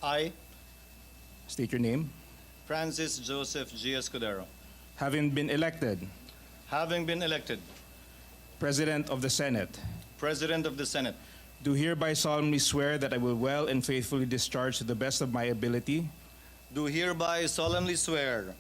I, state your name, Francis Joseph G. Escudero, having been elected having been elected President of the Senate, President of the Senate, do hereby solemnly swear that I will well and faithfully discharge to the best of my ability do hereby solemnly swear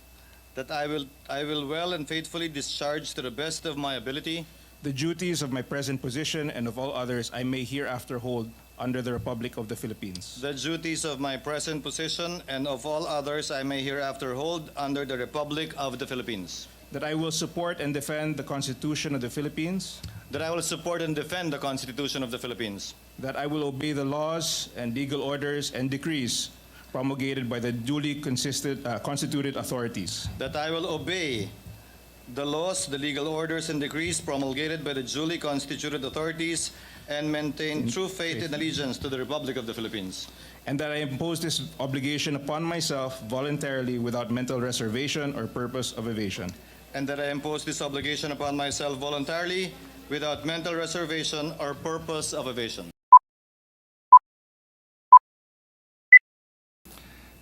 that I will well and faithfully discharge to the best of my ability the duties of my present position and of all others I may hereafter hold under the Republic of the Philippines, the duties of my present position and of all others I may hereafter hold under the Republic of the Philippines, that I will support and defend the Constitution of the Philippines, that I will support and defend the Constitution of the Philippines, that I will obey the laws and legal orders and decrees promulgated by the duly constituted authorities, that I will obey the laws, the legal orders, and decrees promulgated by the duly constituted authorities and maintain true faith and allegiance to the Republic of the Philippines, and that I impose this obligation upon myself voluntarily without mental reservation or purpose of evasion, and that I impose this obligation upon myself voluntarily without mental reservation or purpose of evasion.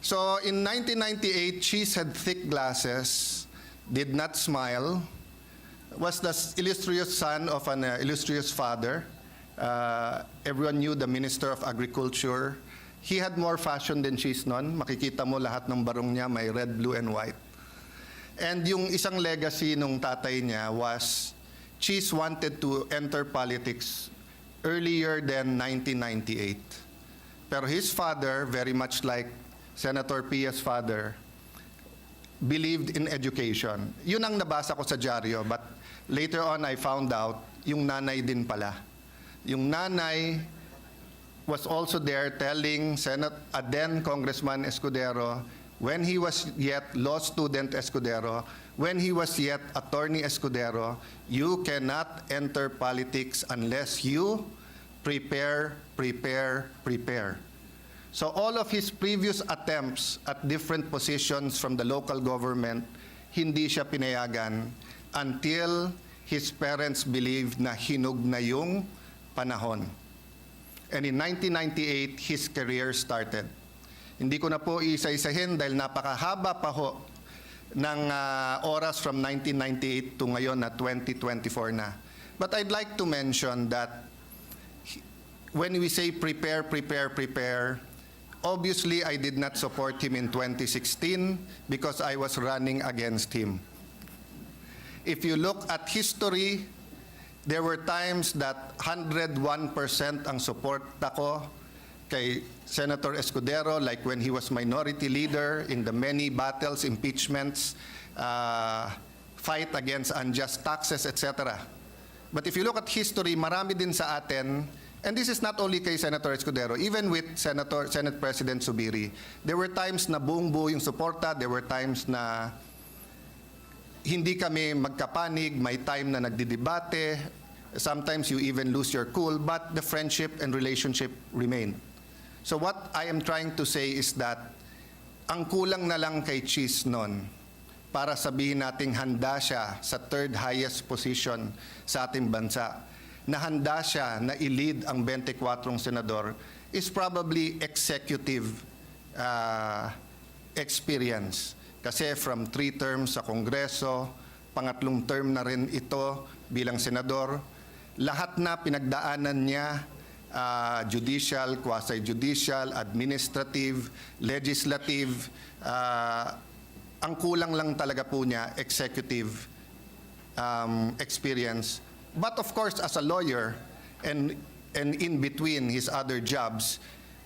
So in 1998, Chiz had thick glasses, did not smile, was the illustrious son of an illustrious father. Everyone knew the Minister of Agriculture. He had more fashion than Chiz noon. Makikita mo lahat ng barong niya may red, blue, and white. And yung isang legacy nung tatay niya was Chiz wanted to enter politics earlier than 1998. Pero his father, very much like Senator Pia's father, believed in education. Yun ang nabasa ko sa dyaryo, but later on I found out yung nanay din pala. Yung nanay was also there telling then Congressman Escudero, when he was yet law student Escudero, when he was yet attorney Escudero, you cannot enter politics unless you prepare. So all of his previous attempts at different positions from the local government, hindi siya pinayagan until his parents believed na hinog na yung panahon. And in 1998, his career started. Hindi ko na po isa-isahin dahil napakahaba pa ho ng oras from 1998 to ngayon na 2024 na. But I'd like to mention that when we say prepare, obviously I did not support him in 2016 because I was running against him. If you look at history, there were times that 101% ang support ko kay Senator Escudero, like when he was minority leader in the many battles, impeachments, fight against unjust taxes, etc. But if you look at history, marami din sa atin, and this is not only kay Senator Escudero, even with Senate President Zubiri, there were times na buong-buo yung suporta, there were times na hindi kami magkapanig, may time na nagdidebate, sometimes you even lose your cool, but the friendship and relationship remain. So what I am trying to say is that ang kulang na lang kay Chiz noon para sabihin nating handa siya sa third highest position sa ating bansa, na handa siya na i-lead ang 24 senador, is probably executive experience. Kasi from 3 terms sa Kongreso, pangatlong term na rin ito bilang senador, lahat na pinagdaanan niya, judicial, quasi-judicial, administrative, legislative, ang kulang lang talaga po niya, executive experience. But of course, as a lawyer, and in between his other jobs,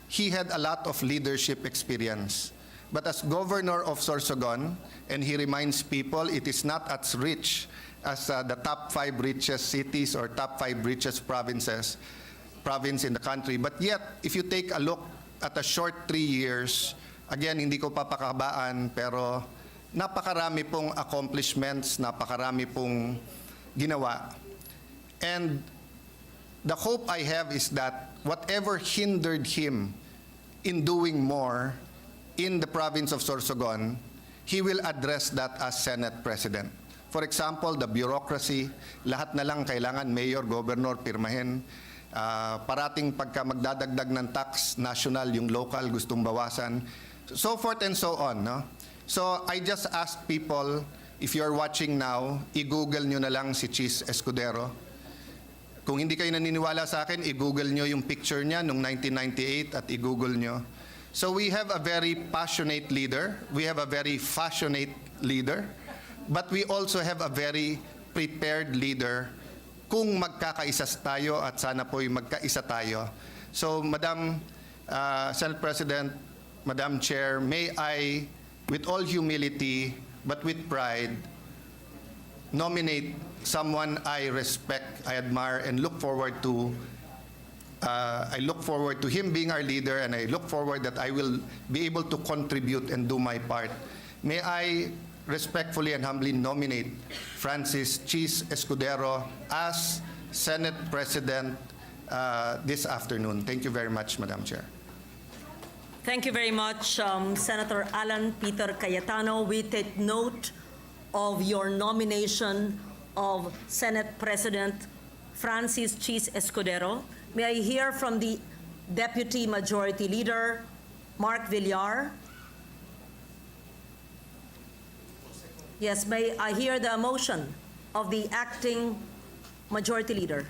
he had a lot of leadership experience. But as governor of Sorsogon, and he reminds people it is not as rich as the top 5 richest cities or top 5 richest province in the country. But yet, if you take a look at a short 3 years, again, hindi ko papakabaan, pero napakarami pong accomplishments, napakarami pong ginawa. And the hope I have is that whatever hindered him in doing more in the province of Sorsogon, he will address that as Senate President. For example, the bureaucracy, lahat na lang kailangan mayor, governor, pirmahin. Parating pagka magdadagdag ng tax, national, yung local, gustong bawasan. So forth and so on. No? So I just ask people, if you're watching now, i-google nyo na lang si Chiz Escudero. Kung hindi kayo naniniwala sa akin, i-google nyo yung picture niya noong 1998 at i-google nyo. So we have a very passionate leader. We have a very fashionate leader. But we also have a very prepared leader kung magkakaisa tayo at sana po'y magkaisa tayo. So Madam Senate President, Madam Chair, may I, with all humility but with pride, nominate someone I respect, I admire, and look forward to. I look forward to him being our leader, and I look forward that I will be able to contribute and do my part. May I respectfully and humbly nominate Francis Chiz Escudero as Senate President this afternoon. Thank you very much, Madam Chair. Thank you very much, Senator Alan Peter Cayetano. We take note of your nomination of Senate President Francis Chiz Escudero. May I hear from the Deputy Majority Leader, Mark Villar? Yes, may I hear the motion of the Acting Majority Leader?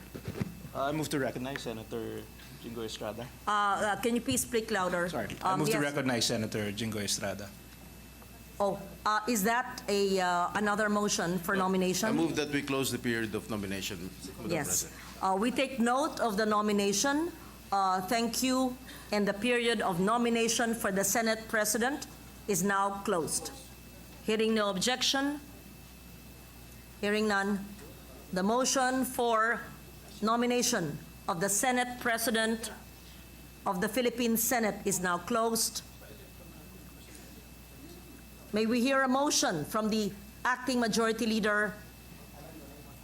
I move to recognize Senator Jingo Estrada. Can you please speak louder? Sorry, I move to Yes. recognize Senator Jingo Estrada. Oh, is that another motion for nomination? I move that we close the period of nomination, Madam Yes. President. We take note of the nomination. Thank you. And the period of nomination for the Senate President is now closed. Hearing no objection, hearing none, the motion for nomination of the Senate President of the Philippine Senate is now closed. May we hear a motion from the Acting Majority Leader,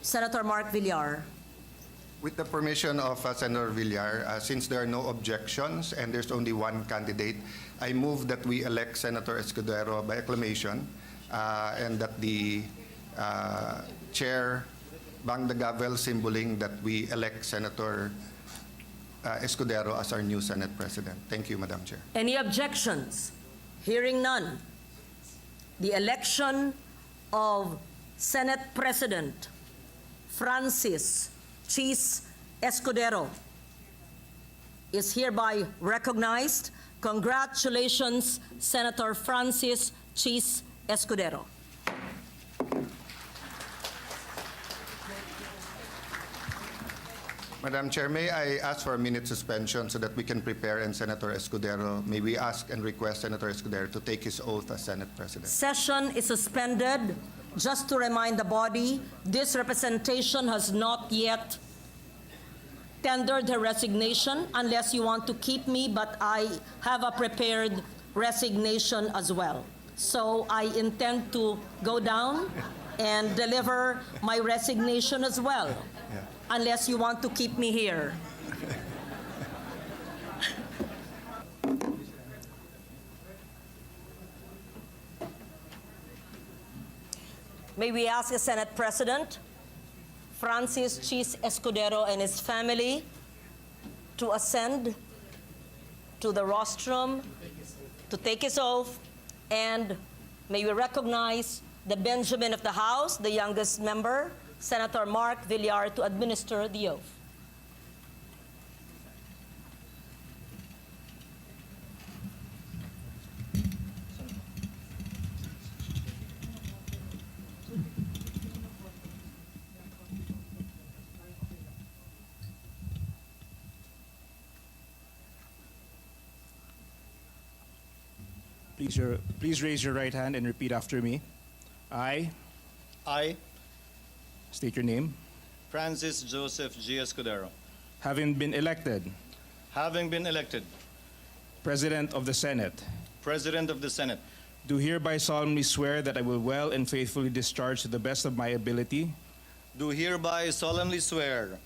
Senator Mark Villar? With the permission of Senator Villar, since there are no objections and there's only one candidate, I move that we elect Senator Escudero by acclamation and that the chair bang the gavel, symboling that we elect Senator Escudero as our new Senate President. Thank you, Madam Chair. Any objections? Hearing none. The election of Senate President Francis Chiz Escudero is hereby recognized. Congratulations, Senator Francis Chiz Escudero. Madam Chair, may I ask for a minute suspension so that we can prepare, and Senator Escudero, may we ask and request Senator Escudero to take his oath as Senate President. Session is suspended. Just to remind the body, this representation has not yet tendered her resignation unless you want to keep me, but I have a prepared resignation as well. So I intend to go down and deliver my resignation as well, unless you want to keep me here. May we ask the Senate President, Francis Chiz Escudero, and his family to ascend to the rostrum to take his oath, and may we recognize the Benjamin of the House, the youngest member, Senator Mark Villar, to administer the oath. Please raise your right hand and repeat after me. I I, state your name. Francis Joseph G. Escudero, Having been elected having been elected President of the Senate, President of the Senate, do hereby solemnly swear that I will well and faithfully discharge to the best of my ability do hereby solemnly swear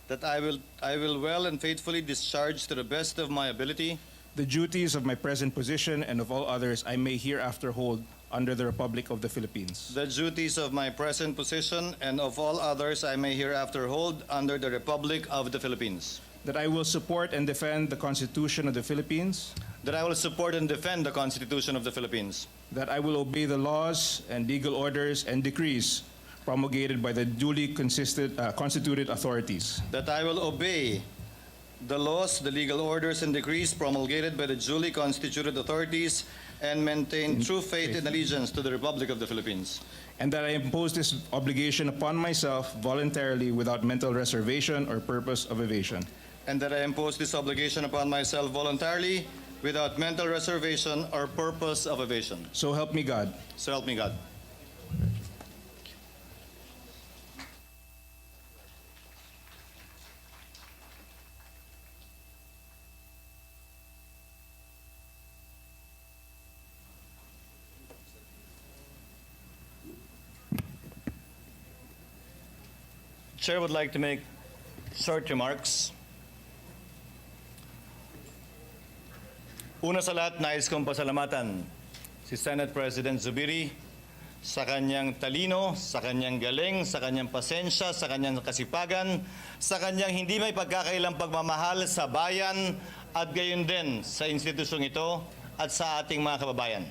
that I will well and faithfully discharge to the best of my ability the duties of my present position and of all others I may hereafter hold under the Republic of the Philippines. the duties of my present position and of all others I may hereafter hold under the Republic of the Philippines. that I will support and defend the Constitution of the Philippines, that I will support and defend the Constitution of the Philippines, that I will obey the laws and legal orders and decrees promulgated by the duly constituted authorities, that I will obey the laws, the legal orders, and decrees promulgated by the duly constituted authorities and maintain true faith and allegiance to the Republic of the Philippines, and that I impose this obligation upon myself voluntarily without mental reservation or purpose of evasion. and that I impose this obligation upon myself voluntarily without mental reservation or purpose of evasion. So help me God. So help me God. Chair would like to make short remarks. Una sa lahat, nais kong pasalamatan si Senate President Zubiri sa kanyang talino, sa kanyang galing, sa kanyang pasensya, sa kanyang kasipagan, sa kanyang hindi may pagkakailang pagmamahal sa bayan at gayon din sa institusyong ito at sa ating mga kababayan.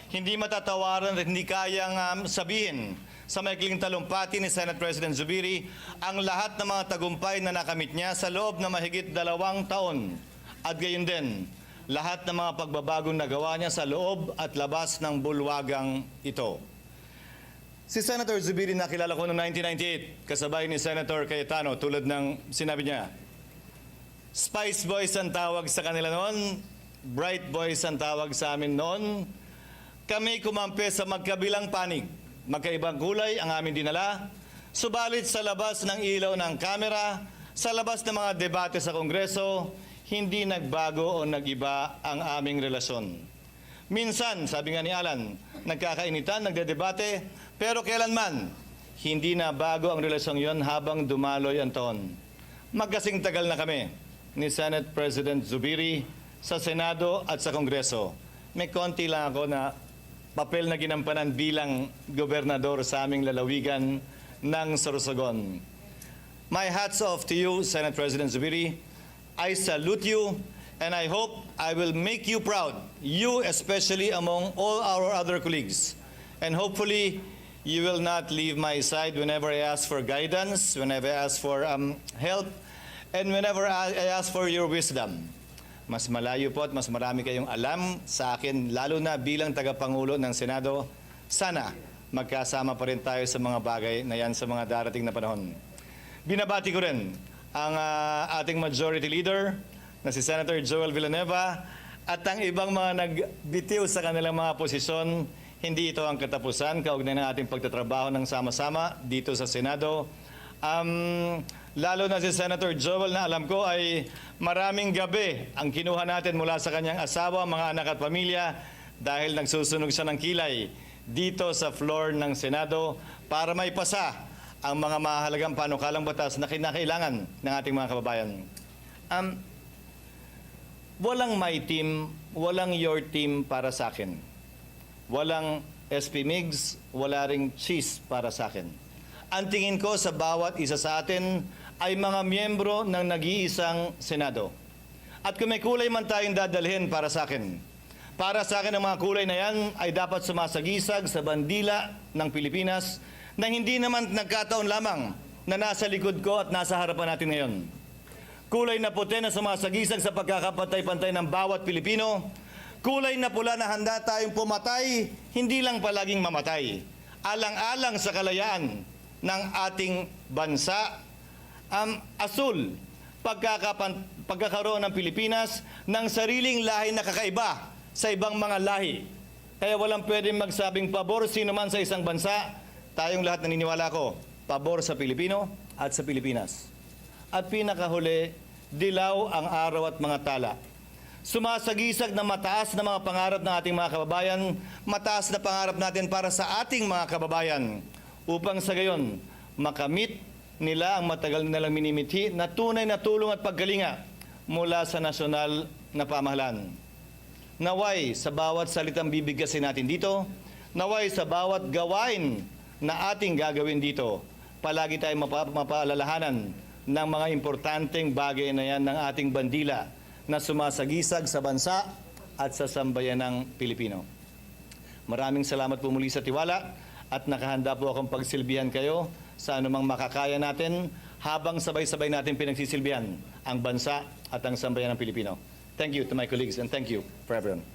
Hindi matatawaran at hindi kayang sabihin sa maikling talumpati ni Senate President Zubiri ang lahat ng mga tagumpay na nakamit niya sa loob ng mahigit 2 taon at gayon din lahat ng mga pagbabagong nagawa niya sa loob at labas ng bulwagang ito. Si Senator Zubiri nakilala ko noong 1998 kasabay ni Senator Cayetano tulad ng sinabi niya. Spice Boys ang tawag sa kanila noon, Bright Boys ang tawag sa amin noon. Kami kumampi sa magkabilang panig. Magkaibang kulay ang aming dinala, subalit sa labas ng ilaw ng kamera, sa labas ng mga debate sa Kongreso, hindi nagbago o nagiba ang aming relasyon. Minsan, sabi nga ni Alan, nagkakainitan, nagdedebate, pero kailanman, hindi na bago ang relasyong yon habang dumaloy ang taon. Magkasing tagal na kami ni Senate President Zubiri sa Senado at sa Kongreso. May konti lang ako na papel na ginampanan bilang gobernador sa aming lalawigan ng Sorsogon. My hats off to you, Senate President Zubiri. I salute you, and I hope I will make you proud, you especially among all our other colleagues. And hopefully, you will not leave my side whenever I ask for guidance, whenever I ask for help, and whenever I ask for your wisdom. Mas malayo po at mas marami kayong alam sa akin, lalo na bilang tagapangulo ng Senado. Sana magkasama pa rin tayo sa mga bagay na yan sa mga darating na panahon. Binabati ko rin ang ating Majority Leader na si Senator Joel Villanueva at ang ibang mga nagbitiw sa kanilang mga posisyon. Hindi ito ang katapusan, kaugnay ng ating pagtatrabaho ng sama-sama dito sa Senado. Lalo na si Senator Joel na alam ko ay maraming gabi ang kinuha natin mula sa kanyang asawa, mga anak at pamilya dahil nagsusunog siya ng kilay dito sa floor ng Senado para maipasa ang mga mahalagang panukalang batas na kinakailangan ng ating mga kababayan. Walang my team, walang your team para sa akin. Walang SP Migs, wala ring Chiz para sa akin. Ang tingin ko sa bawat isa sa atin ay mga miyembro ng nag-iisang Senado. At kung may kulay man tayong dadalhin para sa akin ang mga kulay na yan ay dapat sumasagisag sa bandila ng Pilipinas na hindi naman nagkataon lamang na nasa likod ko at nasa harapan natin ngayon. Kulay na puti na sumasagisag sa pagkakapantay-pantay ng bawat Pilipino. Kulay na pula na handa tayong pumatay, hindi lang palaging mamatay. Alang-alang sa kalayaan ng ating bansa. Asul, pagkakaroon ng Pilipinas ng sariling lahi na kakaiba sa ibang mga lahi. Kaya walang pwedeng magsabing pabor sino man sa isang bansa. Tayong lahat naniniwala ko, pabor sa Pilipino at sa Pilipinas. At pinakahuli, dilaw ang araw at mga tala. Sumasagisag na mataas na mga pangarap ng ating mga kababayan, mataas na pangarap natin para sa ating mga kababayan, upang sa gayon, makamit nila ang matagal nilang minimithi na tunay na tulong at paggalinga mula sa nasyonal na pamahalaan. Naway sa bawat salitang bibigkasin natin dito, naway sa bawat gawain na ating gagawin dito, palagi tayong mapaalalahanan ng mga importanteng bagay na yan ng ating bandila na sumasagisag sa bansa at sa sambayanang Pilipino. Maraming salamat po muli sa tiwala at nakahanda po akong pagsilbihan kayo sa anumang makakaya natin habang sabay-sabay natin pinagsisilbihan ang bansa at ang sambayanang Pilipino. Thank you to my colleagues and thank you for everyone.